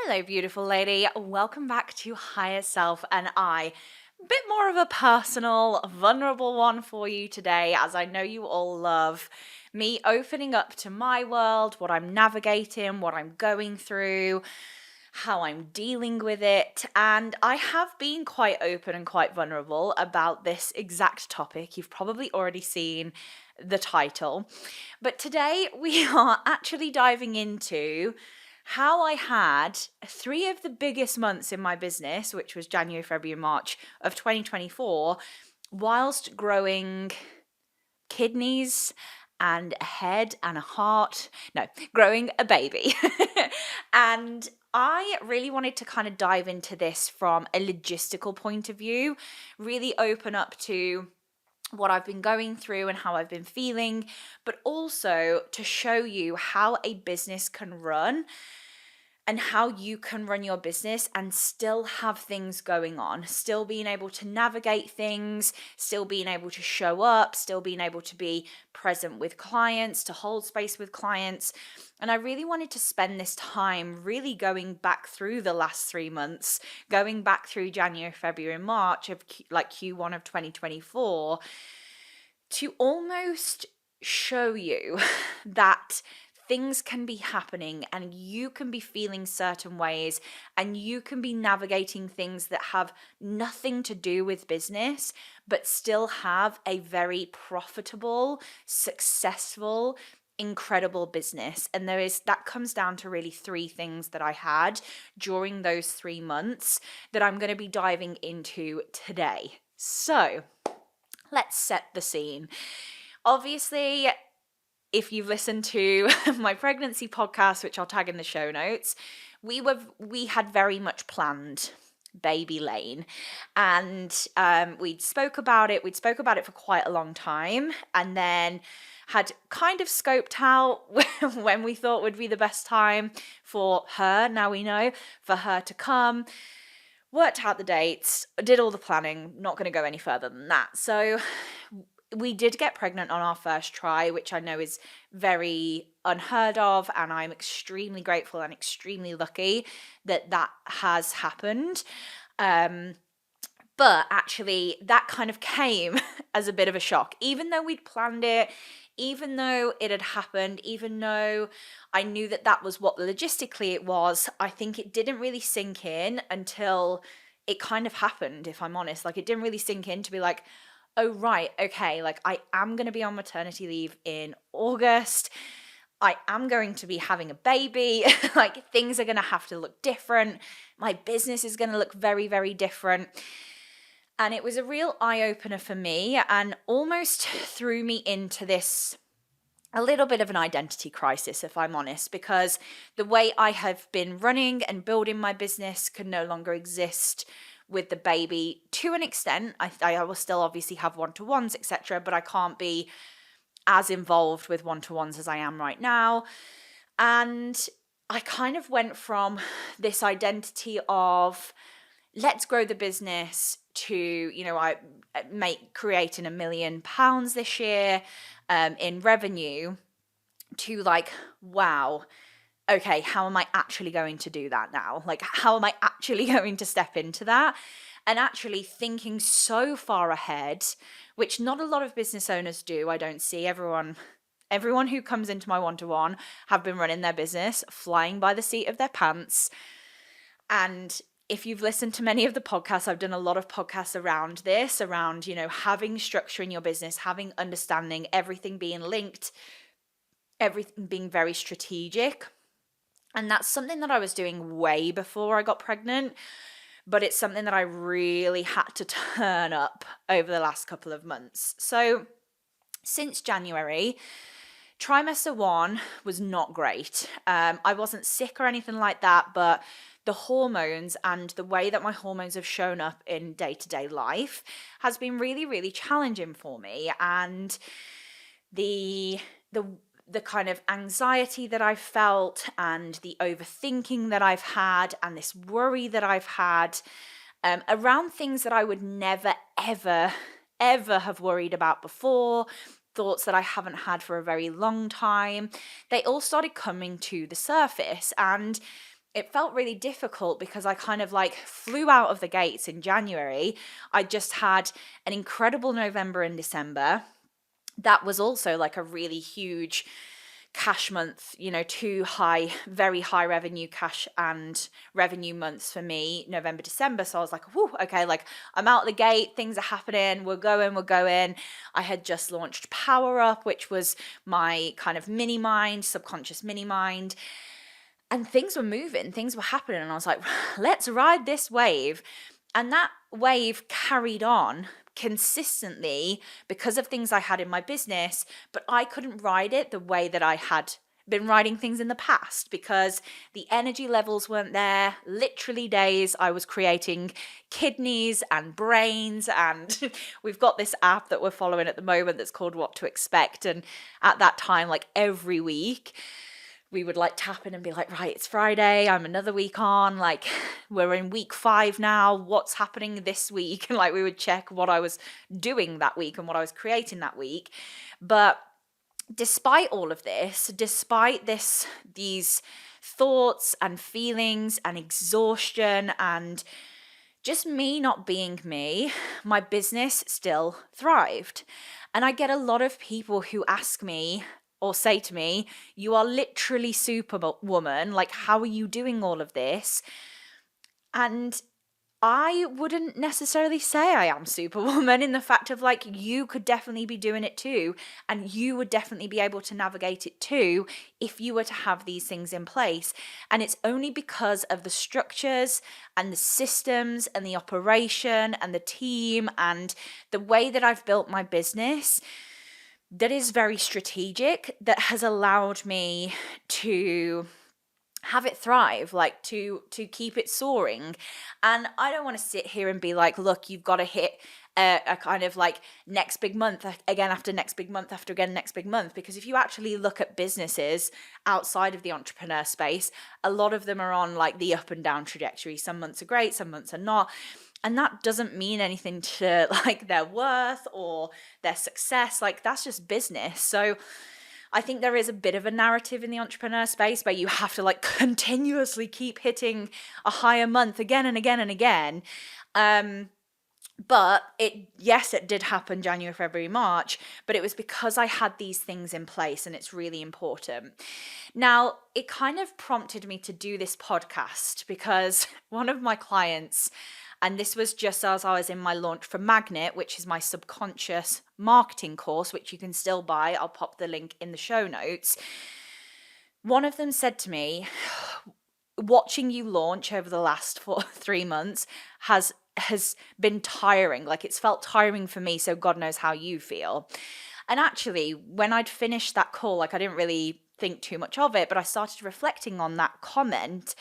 Hello, beautiful lady. Welcome back to Higher Self and I. A bit more of a personal, vulnerable one for you today, as I know you all love me opening up to my world, what I'm navigating, what I'm going through, how I'm dealing with it. And I have been quite open and quite vulnerable about this exact topic. You've probably already seen the title. But today we are actually diving into how I had three of the biggest months in my business, which was January, February, and March of 2024, whilst growing kidneys and a head and a heart. No, growing a baby. And I really wanted to kind of dive into this from a logistical point of view, really open up to what I've been going through and how I've been feeling, but also to show you how a business can run and how you can run your business and still have things going on, still being able to navigate things, still being able to show up, still being able to be present with clients, to hold space with clients. And I really wanted to spend this time really going back through the last 3 months, going back through January, February, and March of Q1 of 2024 to almost show you that things can be happening and you can be feeling certain ways and you can be navigating things that have nothing to do with business, but still have a very profitable, successful, incredible business. And that comes down to really three things that I had during those 3 months that I'm going to be diving into today. So let's set the scene. Obviously, if you've listened to my pregnancy podcast, which I'll tag in the show notes, we had very much planned baby lane, and we'd spoke about it for quite a long time, and then had kind of scoped out when we thought would be the best time for her, now we know, for her to come, worked out the dates, did all the planning, not going to go any further than that. So we did get pregnant on our first try, which I know is very unheard of, and I'm extremely grateful and extremely lucky that has happened. But actually, that kind of came as a bit of a shock. Even though we'd planned it, even though it had happened, even though I knew that was what logistically it was, I think it didn't really sink in until it kind of happened, if I'm honest. Like, it didn't really sink in to be like, oh, right, okay, like I am going to be on maternity leave in August. I am going to be having a baby. Like, things are going to have to look different. My business is going to look very, very different. And it was a real eye-opener for me and almost threw me into this a little bit of an identity crisis, if I'm honest, because the way I have been running and building my business can no longer exist with the baby to an extent. I will still obviously have one-to-ones, etc., but I can't be as involved with one-to-ones as I am right now. And I kind of went from this identity of let's grow the business to, I creating £1 million this year in revenue, to like, wow, okay, how am I actually going to do that now? Like, how am I actually going to step into that? And actually thinking so far ahead, which not a lot of business owners do. I don't see everyone who comes into my one-to-one have been running their business, flying by the seat of their pants. And if you've listened to many of the podcasts, I've done a lot of podcasts around this, around, having structure in your business, having understanding, everything being linked, everything being very strategic. And that's something that I was doing way before I got pregnant, but it's something that I really had to turn up over the last couple of months. So since January, trimester 1 was not great. I wasn't sick or anything like that, but the hormones and the way that my hormones have shown up in day-to-day life has been really, really challenging for me. And the kind of anxiety that I've felt and the overthinking that I've had and this worry that I've had around things that I would never, ever, ever have worried about before, thoughts that I haven't had for a very long time, they all started coming to the surface. And it felt really difficult because I kind of like flew out of the gates in January. I just had an incredible November and December. That was also like a really huge cash month, two very high revenue cash and revenue months for me, November, December. So I was like, whew, okay, like I'm out the gate, things are happening, we're going. I had just launched Power Up, which was my kind of mini mind, subconscious mini mind. And things were moving, things were happening. And I was like, let's ride this wave. And that wave carried on consistently because of things I had in my business, but I couldn't ride it the way that I had been riding things in the past because the energy levels weren't there. Literally days I was creating kidneys and brains, and we've got this app that we're following at the moment that's called What to Expect. And at that time, like every week, we would like tap in and be like, right, it's Friday, I'm another week on, like we're in week 5 now, what's happening this week? And like we would check what I was doing that week and what I was creating that week. But despite all of this, despite these thoughts and feelings and exhaustion and just me not being me, my business still thrived. And I get a lot of people who ask me or say to me, you are literally superwoman. Like, how are you doing all of this? And I wouldn't necessarily say I am superwoman in the fact of like, you could definitely be doing it too. And you would definitely be able to navigate it too if you were to have these things in place. And it's only because of the structures and the systems and the operation and the team and the way that I've built my business that is very strategic, that has allowed me to have it thrive, like to keep it soaring. And I don't want to sit here and be like, look, you've got to hit a kind of like next big month again after next big month after again next big month, because if you actually look at businesses outside of the entrepreneur space, a lot of them are on like the up and down trajectory. Some months are great, some months are not. And that doesn't mean anything to like their worth or their success. Like that's just business. So I think there is a bit of a narrative in the entrepreneur space where you have to like continuously keep hitting a higher month again and again and again. But yes, it did happen January, February, March, but it was because I had these things in place, and it's really important. Now, it kind of prompted me to do this podcast because one of my clients, and this was just as I was in my launch for Magnet, which is my subconscious marketing course, which you can still buy. I'll pop the link in the show notes. One of them said to me, watching you launch over the last 3 months has been tiring. Like it's felt tiring for me. So God knows how you feel. And actually, when I'd finished that call, like I didn't really think too much of it, but I started reflecting on that comment.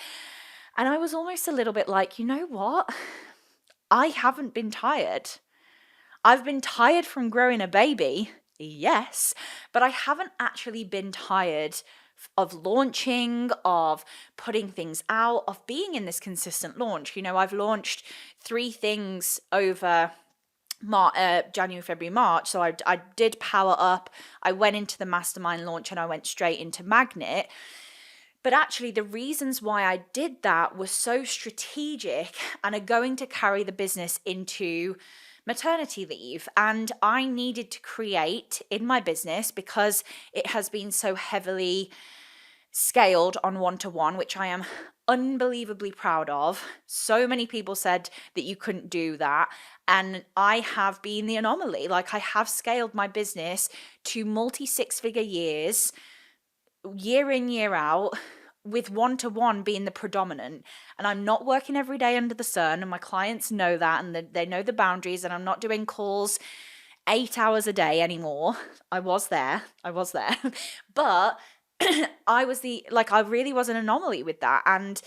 And I was almost a little bit like, you know what? I haven't been tired. I've been tired from growing a baby, yes, but I haven't actually been tired of launching, of putting things out, of being in this consistent launch. I've launched 3 things over January, February, March. So I did Power Up, I went into the mastermind launch, and I went straight into Magnet. But actually, the reasons why I did that were so strategic and are going to carry the business into maternity leave. And I needed to create in my business, because it has been so heavily scaled on one-to-one, which I am unbelievably proud of. So many people said that you couldn't do that. And I have been the anomaly. Like I have scaled my business to multi-6-figure years, year in, year out, with one-to-one being the predominant. And I'm not working every day under the sun, and my clients know that, and they know the boundaries, and I'm not doing calls 8 hours a day anymore. I was there, but I really was an anomaly with that. And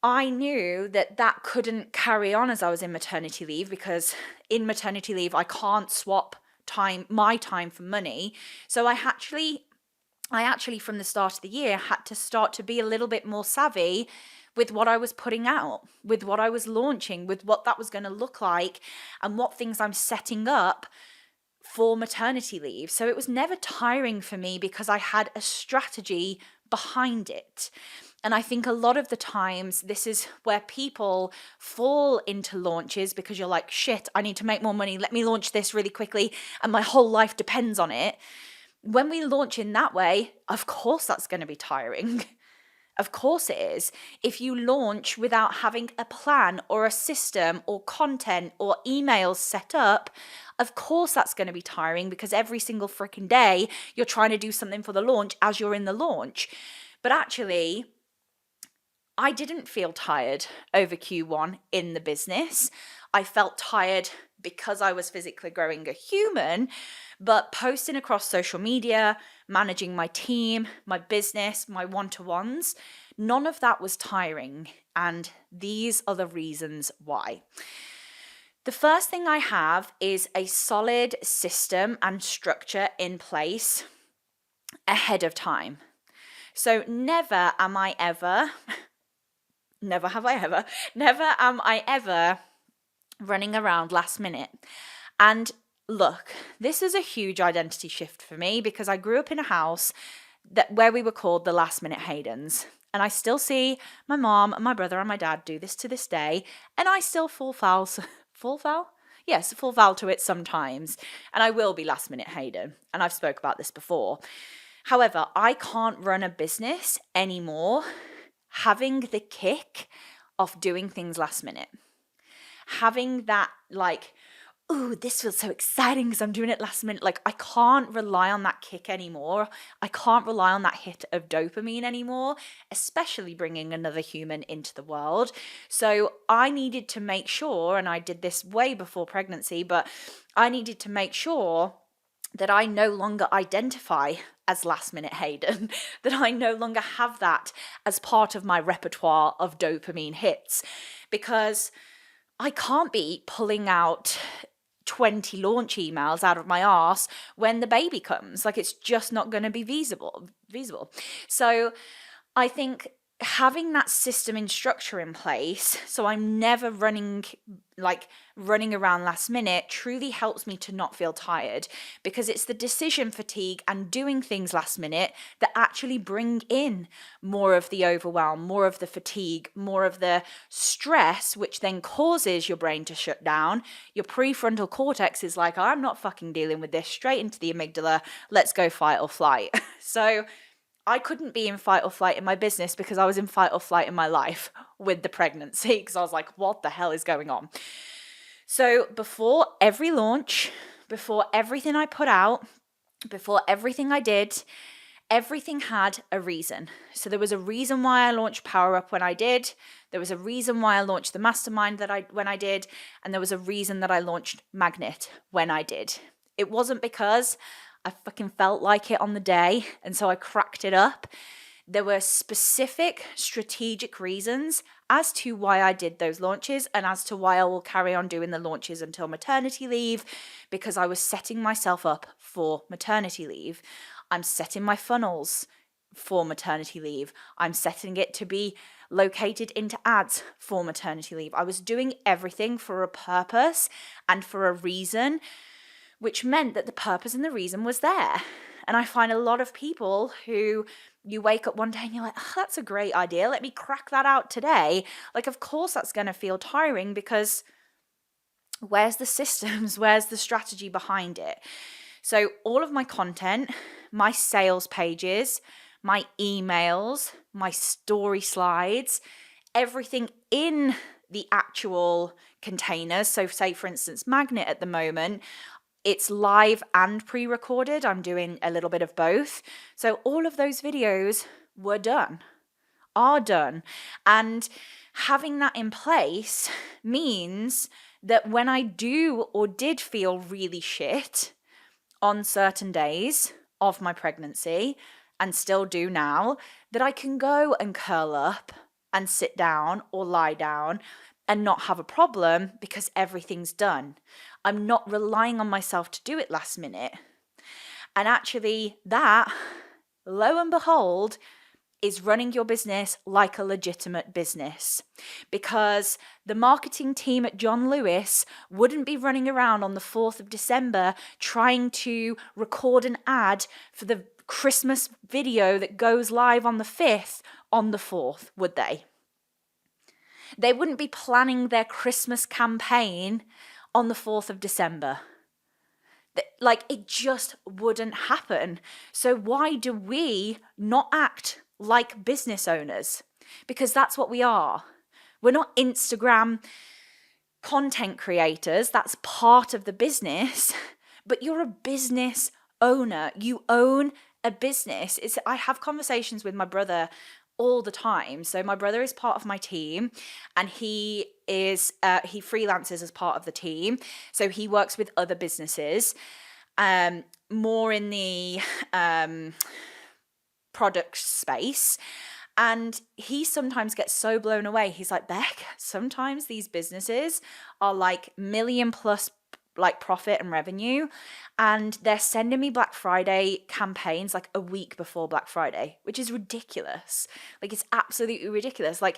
I knew that couldn't carry on as I was in maternity leave, because in maternity leave, I can't swap my time for money. So I actually, from the start of the year, had to start to be a little bit more savvy with what I was putting out, with what I was launching, with what that was going to look like, and what things I'm setting up for maternity leave. So it was never tiring for me because I had a strategy behind it. And I think a lot of the times this is where people fall into launches because you're like, shit, I need to make more money. Let me launch this really quickly. And my whole life depends on it. When we launch in that way, of course that's going to be tiring. Of course it is. If you launch without having a plan or a system or content or emails set up, of course that's going to be tiring because every single freaking day you're trying to do something for the launch as you're in the launch. But actually, I didn't feel tired over Q1 in the business. I felt tired because I was physically growing a human, but posting across social media, managing my team, my business, my one-to-ones, none of that was tiring. And these are the reasons why. The first thing I have is a solid system and structure in place ahead of time. So never am I ever running around last minute. And look, this is a huge identity shift for me because I grew up in a house where we were called the last minute Haydons. And I still see my mom and my brother and my dad do this to this day. And I still fall foul to it sometimes. And I will be last minute Haydon. And I've spoke about this before. However, I can't run a business anymore having the kick of doing things last minute. Having that like, ooh, this feels so exciting because I'm doing it last minute. Like I can't rely on that kick anymore. I can't rely on that hit of dopamine anymore, especially bringing another human into the world. So I needed to make sure, and I did this way before pregnancy, but I needed to make sure that I no longer identify as last minute Haydon, that I no longer have that as part of my repertoire of dopamine hits, because I can't be pulling out 20 launch emails out of my arse when the baby comes. Like it's just not going to be feasible. So I think having that system and structure in place, so I'm never running around last minute, truly helps me to not feel tired, because it's the decision fatigue and doing things last minute that actually bring in more of the overwhelm, more of the fatigue, more of the stress, which then causes your brain to shut down. Your prefrontal cortex is like, I'm not fucking dealing with this, straight into the amygdala, let's go fight or flight. So I couldn't be in fight or flight in my business because I was in fight or flight in my life with the pregnancy, because I was like, what the hell is going on? So before every launch, before everything I put out, before everything I did, everything had a reason. So there was a reason why I launched Power Up when I did. There was a reason why I launched the Mastermind when I did. And there was a reason that I launched Magnet when I did. It wasn't because I fucking felt like it on the day, and so I cracked it up. There were specific strategic reasons as to why I did those launches and as to why I will carry on doing the launches until maternity leave, because I was setting myself up for maternity leave. I'm setting my funnels for maternity leave. I'm setting it to be located into ads for maternity leave. I was doing everything for a purpose and for a reason, which meant that the purpose and the reason was there. And I find a lot of people who you wake up one day and you're like, oh, that's a great idea, let me crack that out today. Like, of course that's going to feel tiring, because where's the systems? Where's the strategy behind it? So all of my content, my sales pages, my emails, my story slides, everything in the actual containers. So say, for instance, Magnet at the moment, it's live and pre-recorded. I'm doing a little bit of both. So all of those videos are done. And having that in place means that when I do or did feel really shit on certain days of my pregnancy, and still do now, that I can go and curl up and sit down or lie down and not have a problem because everything's done. I'm not relying on myself to do it last minute. And actually that, lo and behold, is running your business like a legitimate business, because the marketing team at John Lewis wouldn't be running around on the 4th of December trying to record an ad for the Christmas video that goes live on the 5th on the 4th, would they? They wouldn't be planning their Christmas campaign on the 4th of December. Like, it just wouldn't happen. So why do we not act like business owners? Because that's what we are. We're not Instagram content creators. That's part of the business. But you're a business owner. You own a business. I have conversations with my brother all the time. So my brother is part of my team, and he freelances as part of the team. So he works with other businesses, more in the product space. And he sometimes gets so blown away. He's like, Beck, sometimes these businesses are like million plus like profit and revenue, and they're sending me Black Friday campaigns like a week before Black Friday, which is ridiculous. Like, it's absolutely ridiculous. Like,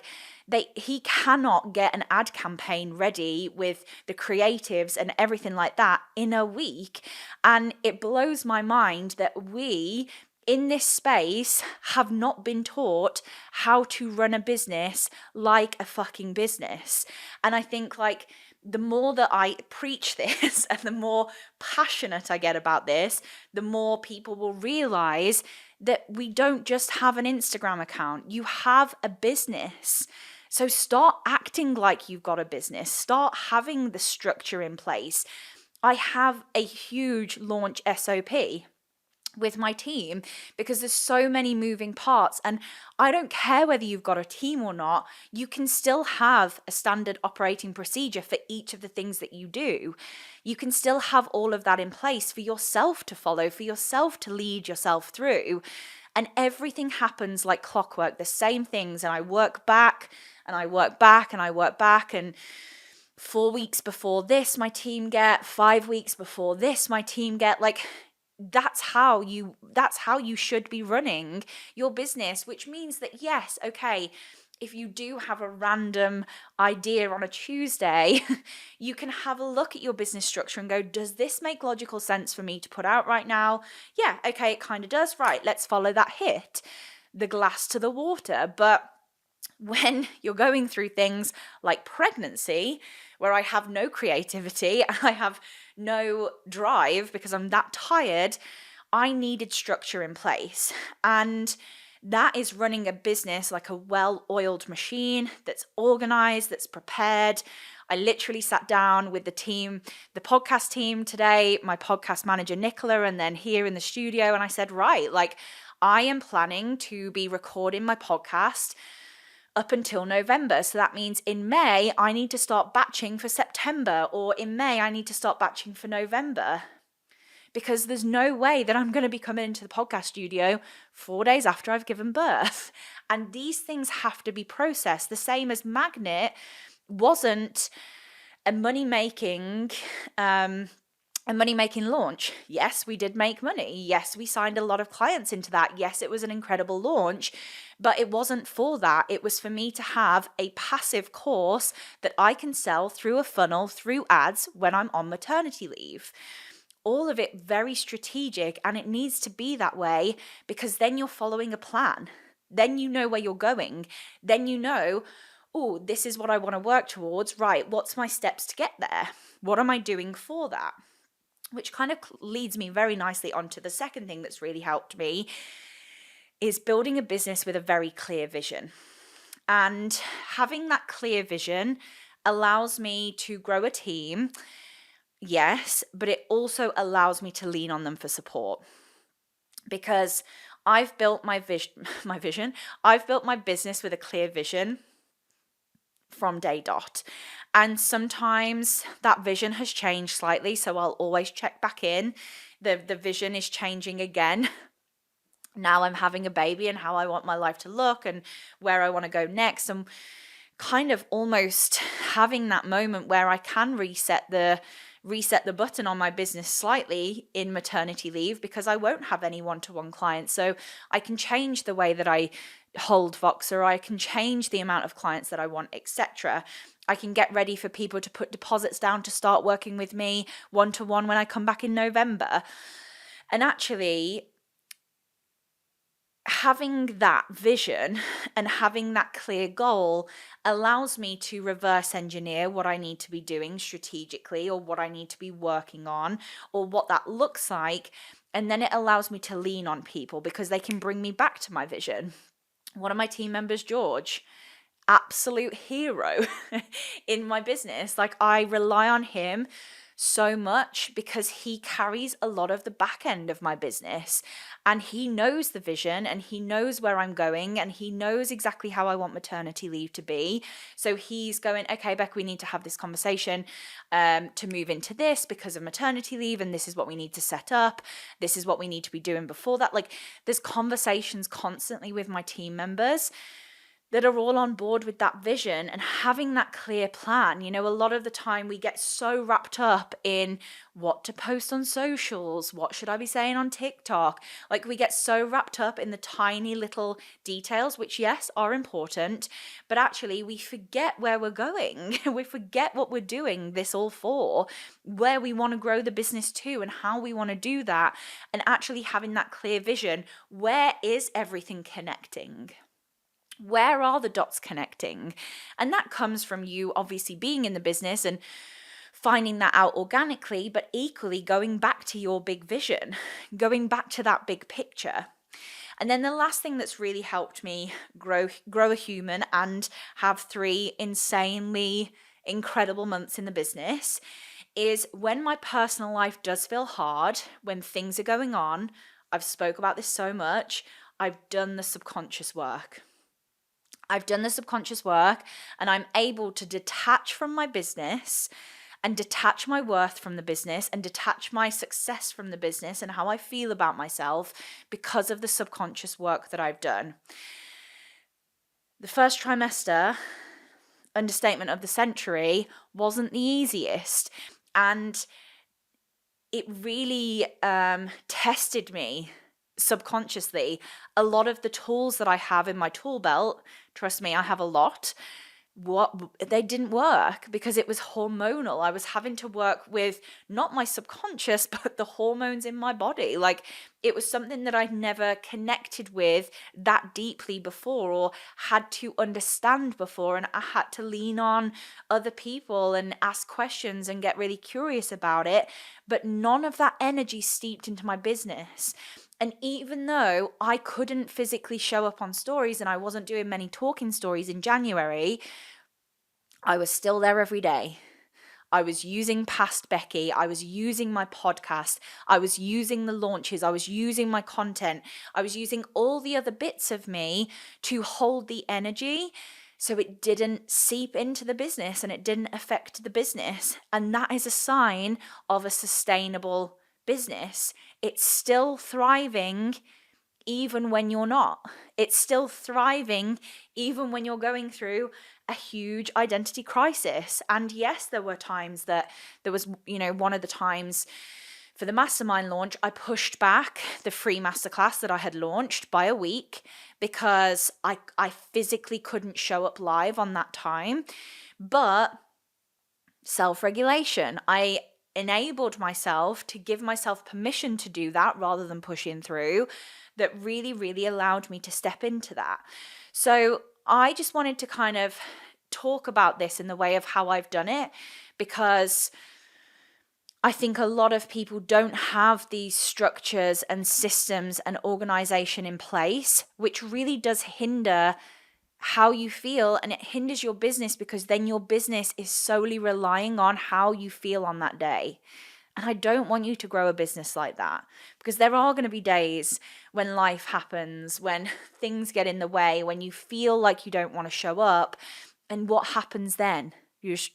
he cannot get an ad campaign ready with the creatives and everything like that in a week. And it blows my mind that we in this space have not been taught how to run a business like a fucking business. And I think, like, the more that I preach this and the more passionate I get about this, the more people will realize that we don't just have an Instagram account. You have a business. So start acting like you've got a business. Start having the structure in place. I have a huge launch SOP with my team because there's so many moving parts, and I don't care whether you've got a team or not. You can still have a standard operating procedure for each of the things that you do. You can still have all of that in place for yourself to follow, for yourself to lead yourself through, and everything happens like clockwork, the same things. And I work back and I work back and I work back, and 4 weeks before this my team get, 5 weeks before this my team get. Like, that's how you should be running your business, which means that, yes, okay, if you do have a random idea on a Tuesday, you can have a look at your business structure and go, does this make logical sense for me to put out right now? Yeah, okay, it kind of does. Right, let's follow that hit, the glass to the water. But when you're going through things like pregnancy, where I have no creativity and I have no drive because I'm that tired, I needed structure in place. And that is running a business like a well-oiled machine that's organized, that's prepared. I literally sat down with the team, the podcast team today, my podcast manager, Nicola, and then here in the studio. And I said, right, like, I am planning to be recording my podcast up until November. So that means in May, I need to start batching for September, or in May, I need to start batching for November. Because there's no way that I'm going to be coming into the podcast studio 4 days after I've given birth. And these things have to be processed. The same as Magnet wasn't a money-making launch. Yes, we did make money. Yes, we signed a lot of clients into that. Yes, it was an incredible launch, but it wasn't for that. It was for me to have a passive course that I can sell through a funnel, through ads when I'm on maternity leave. All of it very strategic, and it needs to be that way because then you're following a plan. Then you know where you're going. Then you know, oh, this is what I want to work towards. Right, what's my steps to get there? What am I doing for that? Which kind of leads me very nicely onto the second thing that's really helped me, is building a business with a very clear vision. And having that clear vision allows me to grow a team, yes, but it also allows me to lean on them for support. Because I've built my vision, I've built my business with a clear vision from day dot. And sometimes that vision has changed slightly, so I'll always check back in. The vision is changing again. Now I'm having a baby and how I want my life to look and where I want to go next, and kind of almost having that moment where I can reset the button on my business slightly in maternity leave, because I won't have any one-to-one clients. So I can change the way that I hold Voxer, I can change the amount of clients that I want, etc. I can get ready for people to put deposits down to start working with me one-to-one when I come back in November. And actually, having that vision and having that clear goal allows me to reverse engineer what I need to be doing strategically, or what I need to be working on, or what that looks like. And then it allows me to lean on people because they can bring me back to my vision. One of my team members, George, absolute hero in my business. Like, I rely on him so much because he carries a lot of the back end of my business, and he knows the vision, and he knows where I'm going, and he knows exactly how I want maternity leave to be. So he's going, okay, Beck, we need to have this conversation to move into this because of maternity leave, and this is what we need to set up. This is what we need to be doing before that. Like, there's conversations constantly with my team members that are all on board with that vision and having that clear plan. You know, a lot of the time we get so wrapped up in what to post on socials, what should I be saying on TikTok? Like, we get so wrapped up in the tiny little details, which, yes, are important, but actually we forget where we're going. We forget what we're doing this all for, where we want to grow the business to, and how we want to do that. And actually having that clear vision, where is everything connecting? Where are the dots connecting? And that comes from you obviously being in the business and finding that out organically, but equally going back to your big vision, going back to that big picture. And then the last thing that's really helped me grow a human and have 3 insanely incredible months in the business is when my personal life does feel hard, when things are going on. I've spoke about this so much. I've done the subconscious work. And I'm able to detach from my business and detach my worth from the business and detach my success from the business and how I feel about myself because of the subconscious work that I've done. The first trimester, understatement of the century, wasn't the easiest. And it really tested me subconsciously. A lot of the tools that I have in my tool belt, trust me, I have a lot, they didn't work because it was hormonal. I was having to work with not my subconscious, but the hormones in my body. Like, it was something that I'd never connected with that deeply before or had to understand before. And I had to lean on other people and ask questions and get really curious about it. But none of that energy seeped into my business. And even though I couldn't physically show up on stories and I wasn't doing many talking stories in January, I was still there every day. I was using Past Becky. I was using my podcast. I was using the launches. I was using my content. I was using all the other bits of me to hold the energy so it didn't seep into the business and it didn't affect the business. And that is a sign of a sustainable business. It's still thriving even when you're not. It's still thriving even when you're going through a huge identity crisis. And yes, there were times that there was, one of the times for the mastermind launch, I pushed back the free masterclass that I had launched by a week because I physically couldn't show up live on that time. But self-regulation, I enabled myself to give myself permission to do that rather than pushing through. That really, really allowed me to step into that. So I just wanted to kind of talk about this in the way of how I've done it, because I think a lot of people don't have these structures and systems and organization in place, which really does hinder how you feel, and it hinders your business because then your business is solely relying on how you feel on that day. And I don't want you to grow a business like that, because there are going to be days when life happens, when things get in the way, when you feel like you don't want to show up. And what happens then? You just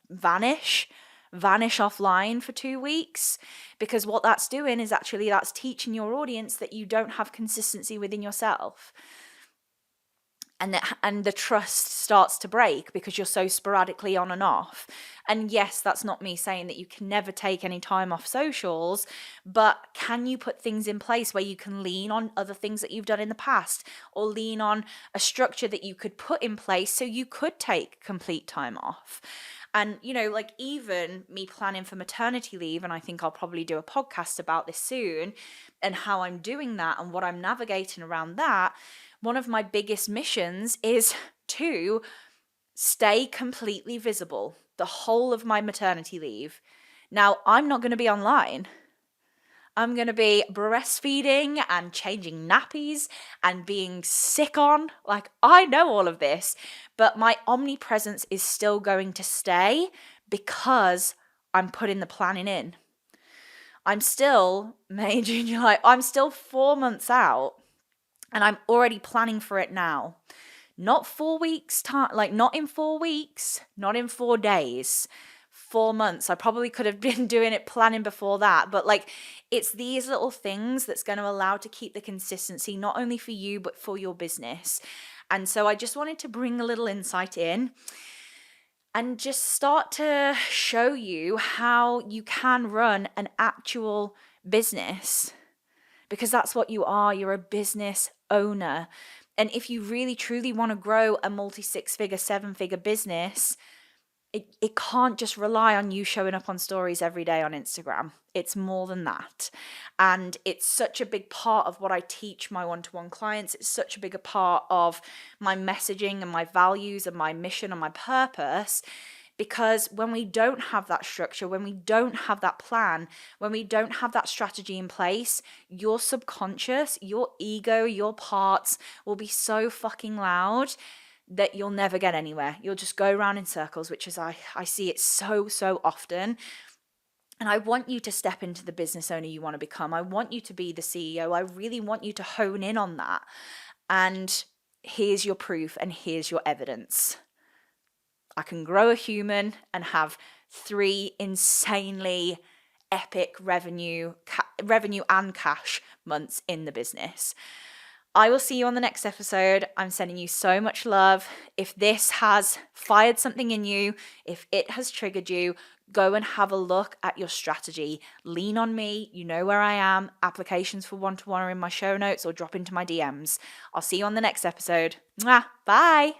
vanish offline for 2 weeks, because what that's doing is actually that's teaching your audience that you don't have consistency within yourself. And the trust starts to break because you're so sporadically on and off. And yes, that's not me saying that you can never take any time off socials, but can you put things in place where you can lean on other things that you've done in the past, or lean on a structure that you could put in place so you could take complete time off? And, like even me planning for maternity leave, and I think I'll probably do a podcast about this soon and how I'm doing that and what I'm navigating around that. One of my biggest missions is to stay completely visible the whole of my maternity leave. Now, I'm not going to be online. I'm going to be breastfeeding and changing nappies and being sick on. Like, I know all of this, but my omnipresence is still going to stay because I'm putting the planning in. I'm still, May, June, July, I'm still 4 months out and I'm already planning for it now. Not 4 weeks time, like not in 4 weeks, not in 4 days, 4 months. I probably could have been doing it planning before that, but like it's these little things that's going to allow to keep the consistency, not only for you, but for your business. And so I just wanted to bring a little insight in and just start to show you how you can run an actual business, because that's what you are. You're a business owner. And if you really truly want to grow a multi 6-figure, 7-figure business, it can't just rely on you showing up on stories every day on Instagram. It's more than that. And it's such a big part of what I teach my one-to-one clients. It's such a bigger part of my messaging and my values and my mission and my purpose. Because when we don't have that structure, when we don't have that plan, when we don't have that strategy in place, your subconscious, your ego, your parts will be so fucking loud that you'll never get anywhere. You'll just go around in circles, which is I see it so often. And I want you to step into the business owner you want to become. I want you to be the CEO. I really want you to hone in on that. And here's your proof and here's your evidence. I can grow a human and have 3 insanely epic revenue and cash months in the business. I will see you on the next episode. I'm sending you so much love. If this has fired something in you, if it has triggered you, go and have a look at your strategy. Lean on me. You know where I am. Applications for one-to-one are in my show notes or drop into my DMs. I'll see you on the next episode. Mwah. Bye.